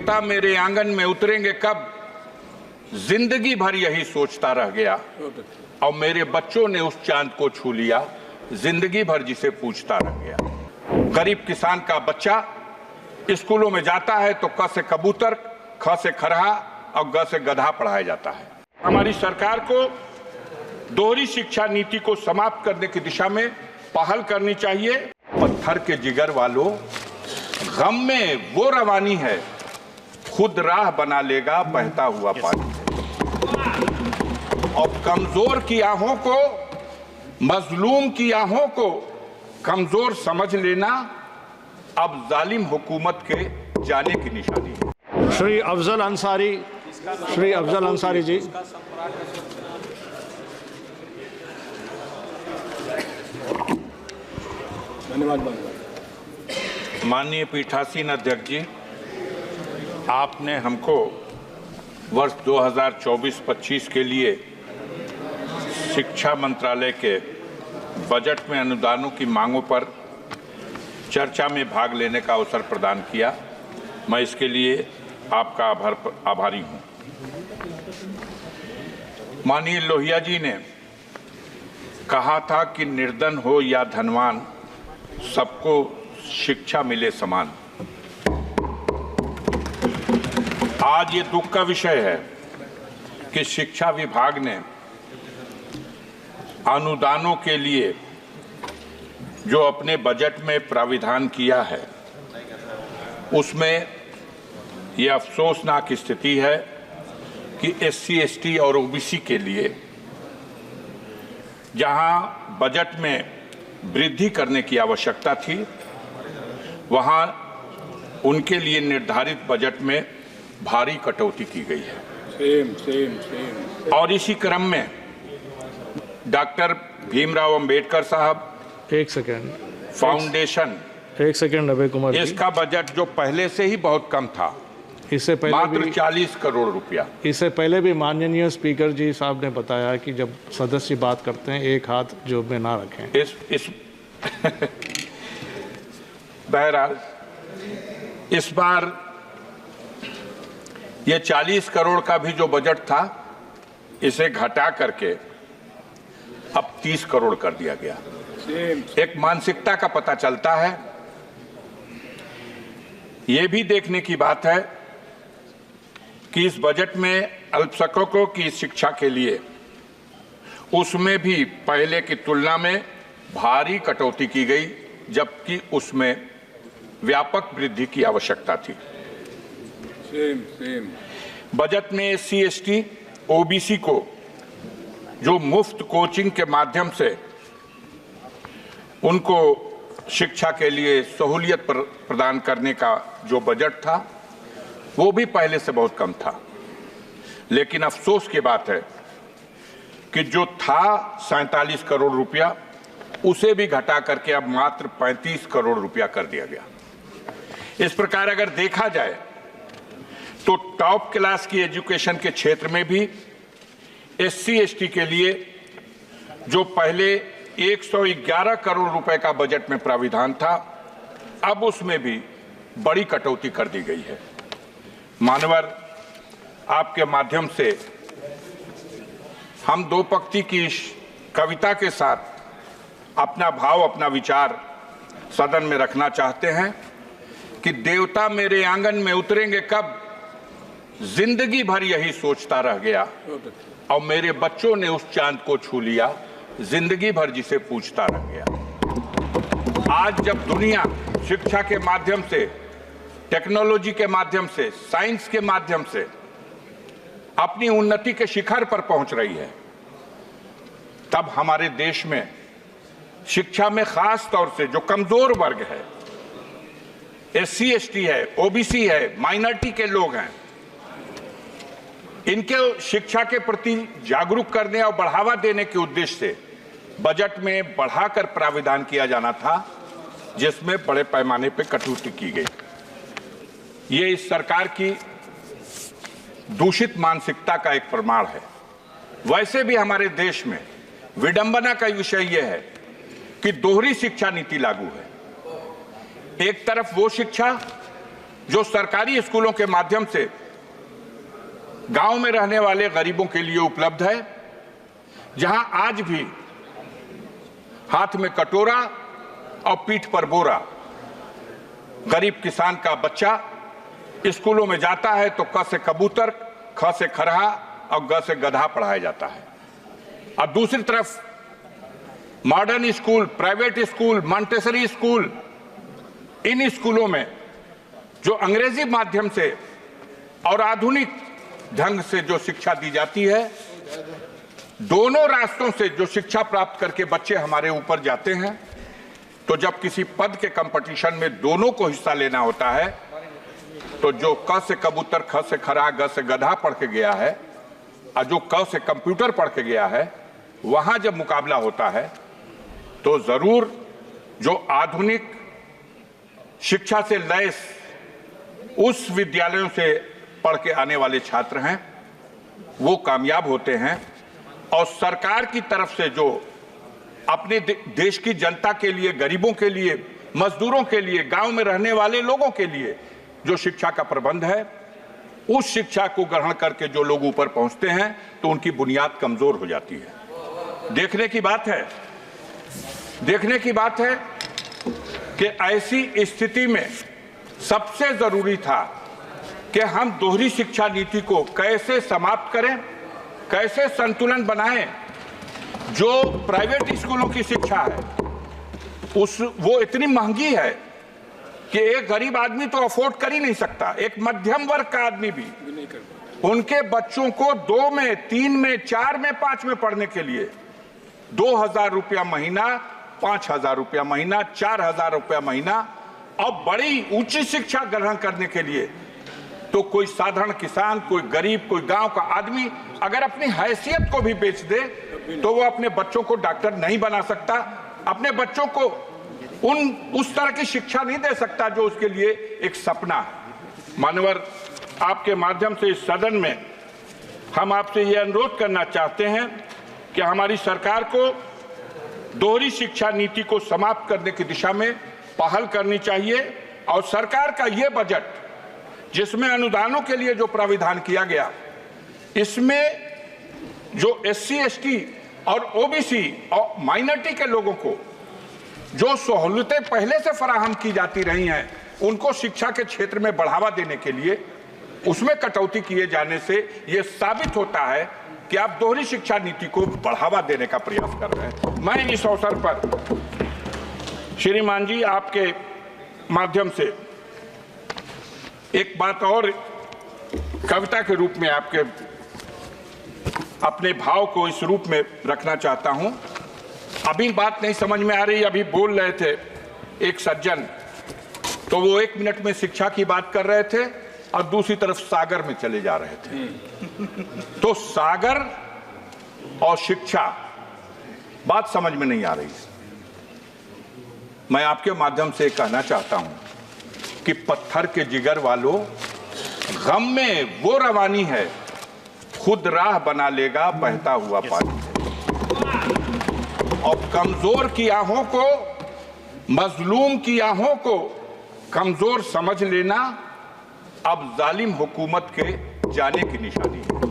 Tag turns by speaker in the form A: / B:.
A: देवता मेरे आंगन में उतरेंगे कब, जिंदगी भर यही सोचता रह गया। और मेरे बच्चों ने उस चांद को छू लिया, जिंदगी भर जिसे पूछता रह गया। गरीब किसान का बच्चा स्कूलों में जाता है तो क से कबूतर, ख से खरहा और ग से गधा पढ़ाया जाता है। हमारी सरकार को दोहरी शिक्षा नीति को समाप्त करने की दिशा में पहल करनी चाहिए। पत्थर के जिगर वालों, गम में वो रवानी है, खुद राह बना लेगा बहता हुआ पानी। और कमजोर की आहों को, मजलूम की आहों को कमजोर समझ लेना अब जालिम हुकूमत के जाने की निशानी है।
B: श्री अफजल अंसारी जी।
C: धन्यवाद।
A: माननीय पीठासीन अध्यक्ष जी, आपने हमको वर्ष 2024-25 के लिए शिक्षा मंत्रालय के बजट में अनुदानों की मांगों पर चर्चा में भाग लेने का अवसर प्रदान किया। मैं इसके लिए आपका आभारी हूं। माननीय लोहिया जी ने कहा था कि निर्धन हो या धनवान, सबको शिक्षा मिले समान। आज ये दुख का विषय है कि शिक्षा विभाग ने अनुदानों के लिए जो अपने बजट में प्राविधान किया है, उसमें यह अफसोसनाक स्थिति है कि SC, ST और OBC के लिए जहां बजट में वृद्धि करने की आवश्यकता थी, वहां उनके लिए निर्धारित बजट में भारी कटौती की गई है। और इसी क्रम में डॉक्टर भीमराव अंबेडकर साहब फाउंडेशन,
B: एक सेकंड अभय कुमार,
A: इसका बजट जो पहले से ही बहुत कम था,
B: इससे पहले
A: मात्र 40 करोड़ रुपया।
B: इससे पहले भी माननीय स्पीकर जी साहब ने बताया कि जब सदस्य बात करते हैं एक हाथ जेब में ना रखें।
A: इस बहरहाल इस बार ये 40 करोड़ का भी जो बजट था, इसे घटा करके अब 30 करोड़ कर दिया गया। एक मानसिकता का पता चलता है। ये भी देखने की बात है कि इस बजट में अल्पसंख्यकों की शिक्षा के लिए उसमें भी पहले की तुलना में भारी कटौती की गई, जबकि उसमें व्यापक वृद्धि की आवश्यकता थी। बजट में SC, ST, OBC को जो मुफ्त कोचिंग के माध्यम से उनको शिक्षा के लिए सहूलियत प्रदान करने का जो बजट था, वो भी पहले से बहुत कम था। लेकिन अफसोस की बात है कि जो था 47 करोड़ रुपया, उसे भी घटा करके अब मात्र 35 करोड़ रुपया कर दिया गया। इस प्रकार अगर देखा जाए तो टॉप क्लास की एजुकेशन के क्षेत्र में भी SC, ST के लिए जो पहले 111 करोड़ रुपए का बजट में प्राविधान था, अब उसमें भी बड़ी कटौती कर दी गई है। मानवर, आपके माध्यम से हम दो पंक्ति की कविता के साथ अपना भाव, अपना विचार सदन में रखना चाहते हैं कि देवता मेरे आंगन में उतरेंगे कब, जिंदगी भर यही सोचता रह गया। और मेरे बच्चों ने उस चांद को छू लिया, जिंदगी भर जिसे पूछता रह गया। आज जब दुनिया शिक्षा के माध्यम से, टेक्नोलॉजी के माध्यम से, साइंस के माध्यम से अपनी उन्नति के शिखर पर पहुंच रही है, तब हमारे देश में शिक्षा में खास तौर से जो कमजोर वर्ग है, SC, ST है, OBC है, माइनॉरिटी के लोग हैं, इनके शिक्षा के प्रति जागरूक करने और बढ़ावा देने के उद्देश्य से बजट में बढ़ाकर प्राविधान किया जाना था, जिसमें बड़े पैमाने पर कटौती की गई। ये इस सरकार की दूषित मानसिकता का एक प्रमाण है। वैसे भी हमारे देश में विडंबना का विषय यह है कि दोहरी शिक्षा नीति लागू है। एक तरफ वो शिक्षा जो सरकारी स्कूलों के माध्यम से गांव में रहने वाले गरीबों के लिए उपलब्ध है, जहां आज भी हाथ में कटोरा और पीठ पर बोरा गरीब किसान का बच्चा स्कूलों में जाता है तो क से कबूतर, ख से खरहा और ग से गधा पढ़ाया जाता है। और दूसरी तरफ modern school, private school, Montessori school, इन स्कूलों में जो अंग्रेजी माध्यम से और आधुनिक ढंग से जो शिक्षा दी जाती है, दोनों रास्तों से जो शिक्षा प्राप्त करके बच्चे हमारे ऊपर जाते हैं, तो जब किसी पद के कंपटीशन में दोनों को हिस्सा लेना होता है, तो जो क से कबूतर, ख से खरहा, ग से गधा पढ़ के गया है और जो क से कंप्यूटर पढ़ के गया है, वहां जब मुकाबला होता है तो जरूर जो आधुनिक शिक्षा से लैस उस विद्यालयों से पढ़ के आने वाले छात्र हैं, वो कामयाब होते हैं। और सरकार की तरफ से जो अपने देश की जनता के लिए, गरीबों के लिए, मजदूरों के लिए, गांव में रहने वाले लोगों के लिए जो शिक्षा का प्रबंध है, उस शिक्षा को ग्रहण करके जो लोग ऊपर पहुंचते हैं तो उनकी बुनियाद कमजोर हो जाती है। देखने की बात है कि ऐसी स्थिति में सबसे जरूरी था कि हम दोहरी शिक्षा नीति को कैसे समाप्त करें, कैसे संतुलन बनाएं। जो प्राइवेट स्कूलों की शिक्षा है वो इतनी महंगी है कि एक गरीब आदमी तो अफोर्ड कर ही नहीं सकता, एक मध्यम वर्ग का आदमी भी उनके बच्चों को 2 में, 3 में, 4 में, 5 में पढ़ने के लिए 2,000 रुपया महीना, 5,000 रुपया महीना, 4,000 रुपया महीना, और बड़ी ऊंची शिक्षा ग्रहण करने के लिए तो कोई साधारण किसान, कोई गरीब, कोई गांव का आदमी अगर अपनी हैसियत को भी बेच दे तो वो अपने बच्चों को डॉक्टर नहीं बना सकता, अपने बच्चों को उस तरह की शिक्षा नहीं दे सकता जो उसके लिए एक सपना है। मानवर, आपके माध्यम से इस सदन में हम आपसे ये अनुरोध करना चाहते हैं कि हमारी सरकार को दोहरी शिक्षा नीति को समाप्त करने की दिशा में पहल करनी चाहिए। और सरकार का ये बजट जिसमें अनुदानों के लिए जो प्राविधान किया गया, इसमें जो SC, ST और OBC और माइनॉरिटी के लोगों को जो सहूलतें पहले से फराहम की जाती रही हैं, उनको शिक्षा के क्षेत्र में बढ़ावा देने के लिए उसमें कटौती किए जाने से यह साबित होता है कि आप दोहरी शिक्षा नीति को बढ़ावा देने का प्रयास कर रहे हैं। मैं इस अवसर पर श्रीमान जी आपके माध्यम से एक बात और कविता के रूप में आपके अपने भाव को इस रूप में रखना चाहता हूं। अभी बात नहीं समझ में आ रही, अभी बोल रहे थे एक सज्जन, तो वो 1 मिनट में शिक्षा की बात कर रहे थे और दूसरी तरफ सागर में चले जा रहे थे। तो सागर और शिक्षा बात समझ में नहीं आ रही। मैं आपके माध्यम से कहना चाहता हूं कि पत्थर के जिगर वालों, गम में वो रवानी है, खुद राह बना लेगा बहता हुआ पानी। और कमजोर की आहों को, मजलूम की आहों को कमजोर समझ लेना अब जालिम हुकूमत के जाने की निशानी है।